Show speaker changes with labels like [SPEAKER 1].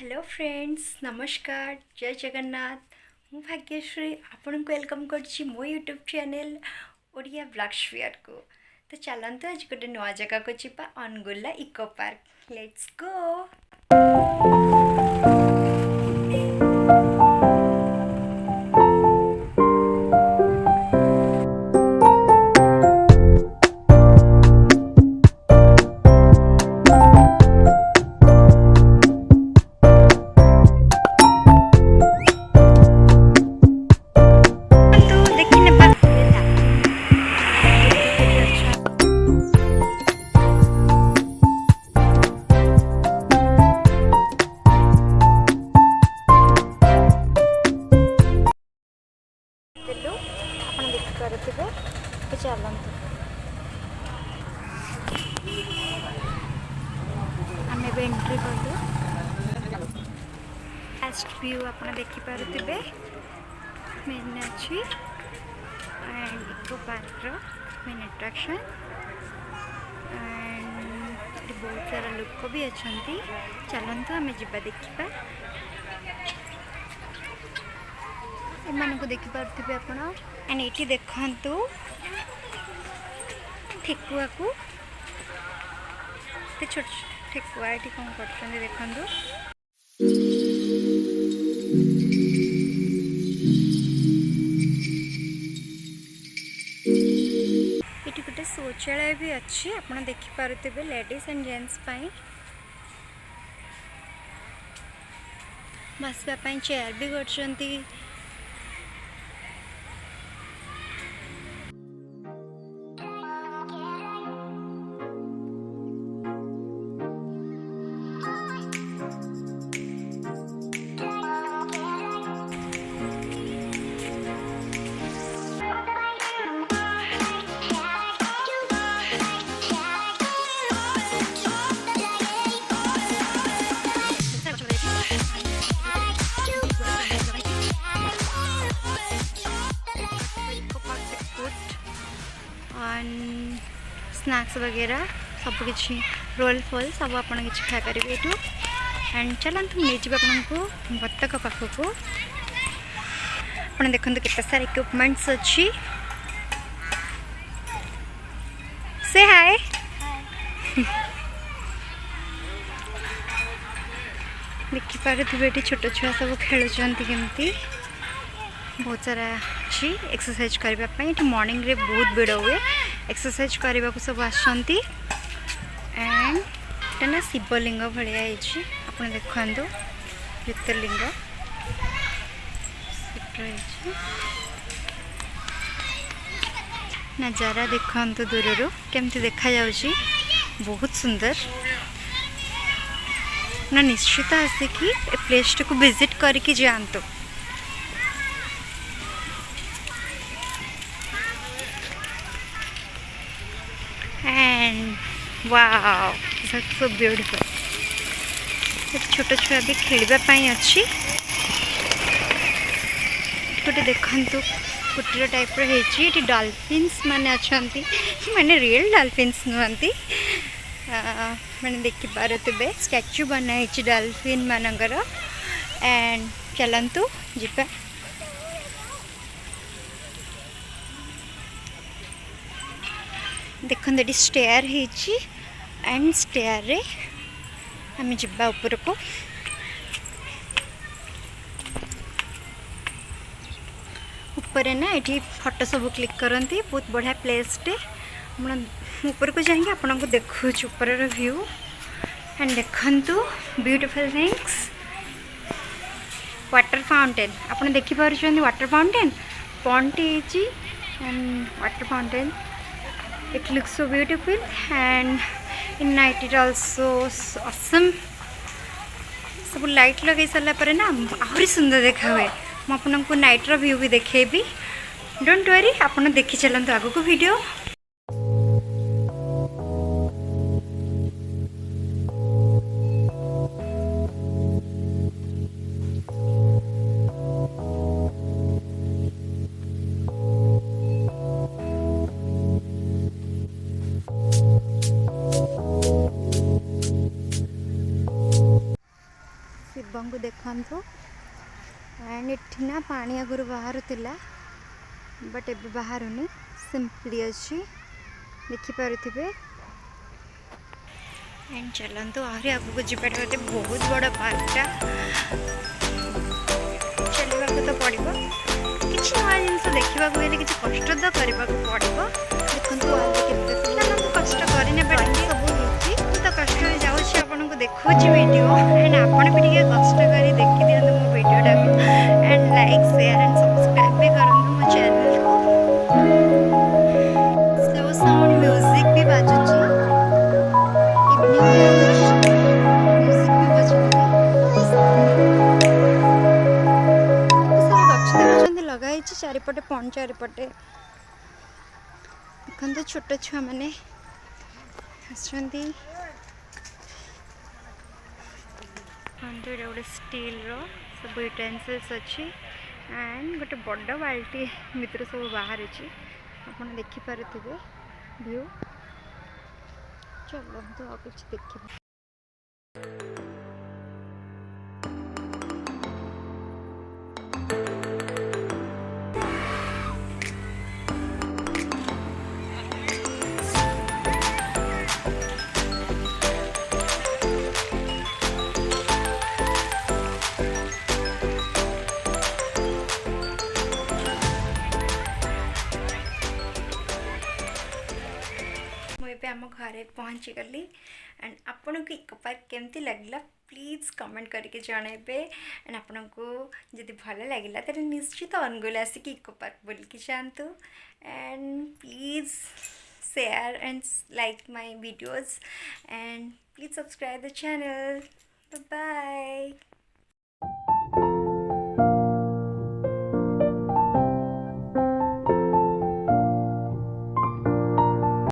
[SPEAKER 1] Hello friends नमस्कार जय जगन्नाथ मु भाग्यश्री आपन को वेलकम करछि मो यूट्यूब चैनल ओडिया ब्लॉगस्फियर को। तो चलते आज गोटे नुआ जगह को जीवा Anugul eco park let's go. चलते आम एंट्री कलु लास्ट व्यू आप देखिपे मेन अच्छी and eco park main attraction and बहुत सारा लोक भी अच्छा चलते आम जा देखा एमान को देखिपे आप एंड ये देखु ठेकुआ को छोट ठेकुआ ये कौन कर देखु ये गोटे शौचालय भी अच्छी आप देखिपे लेडीज एंड जेंट्स बसवाई चेयर भी कर स्नैक्स वगैरह सब किसी रोल फॉल सब आप खाई पारे यू एंड चलते नहीं आपको बतक पाखक आप देखते कितना सारे इक्विपमेंट्स अच्छी से हाय देखिपे ये छोट छुआ सब खेलुंट केमती बहुत सारा अच्छी एक्सरसाइज करने ये मॉर्निंग रे बहुत भिड़ हुए एक्सरसाइज करने को सब आसती एंड ना शिवलिंग भाया आप देखु ज्योतिर्लिंग नजारा देखु दूर केमती देखा जाउची बहुत सुंदर ना निश्चित आसिकी प्लेस को विजिट करके जातु। And wow, that's so beautiful. छोट छुआ भी खेलवाई अच्छी गोटे देखु कुटीर टाइप रही डॉल्फिन्स माने अच्छा माने रियल डॉल्फिन्स नुहति मैंने देखिपे स्टैच्यू बनाई डॉल्फिन मानकर एंड चलतु जीवा देखते ये स्टेयर एंड स्टेयर रे आम जा ऊपर को ऊपर ना ये फोटो सब क्लिक करती बहुत बढ़िया प्लेस टे ऊपर को जाएंगे आपन को देखु ऊपर व्यू एंड देखु ब्यूटीफुल थिंग्स वाटर फाउंटेन आप देखिपुर वाटर फाउंटेन पॉन्टी and water fountain it looks so beautiful and in night it also awesome सब लाइट लगे सारा पर ना आहरी सुंदर देखा हुए मैं आपको नाइट रो व्यू भी देखेबी डोंट वरी आप देखी चलते आगो को वीडियो। शिव को देखु एंड इठी ना पानी आगुरी बाहर थिला बट एबे बाहरुनी सिंपली अच्छी देखिपे एंड चलतु आहरी आगू जाटा गोटे बहुत बड़ पार्कटा चलवा तो पड़ो किसी नुआ जिन देखा कि कष्ट तो करने पड़ो देखो आगे कष्ट करने सब तो कष्ट जाऊँगी आपन को देखा वीडियो एंड आपड़ भी कष्ट कर देखी दिखाँ मो वीडियोटा and like share and subscribe भी करूँ मो चैनल को सब साउंड म्यूजिक भी बाजुची म्यूजिक भी बजला सब गच देखुं लगाई चारिपटे पन चारिपटे देखते छोट छुआ मैंने गोटे स्टील सब यूटेन्सिल्स अच्छी एंड गोटे बड़ बाल्टी भितर सब बाहर आप देखिपे व्यू चलो तो कुछ देखिए आम घरे पहुँची गली एंड आपन को इको पार्क केमती लगला प्लीज कमेंट करके जनइबे एंड आपन को जदि भल लगे तो निश्चित अनुगुल आसिक इको पार्क बोल के जातु and please share and like my videos and please subscribe the channel bye.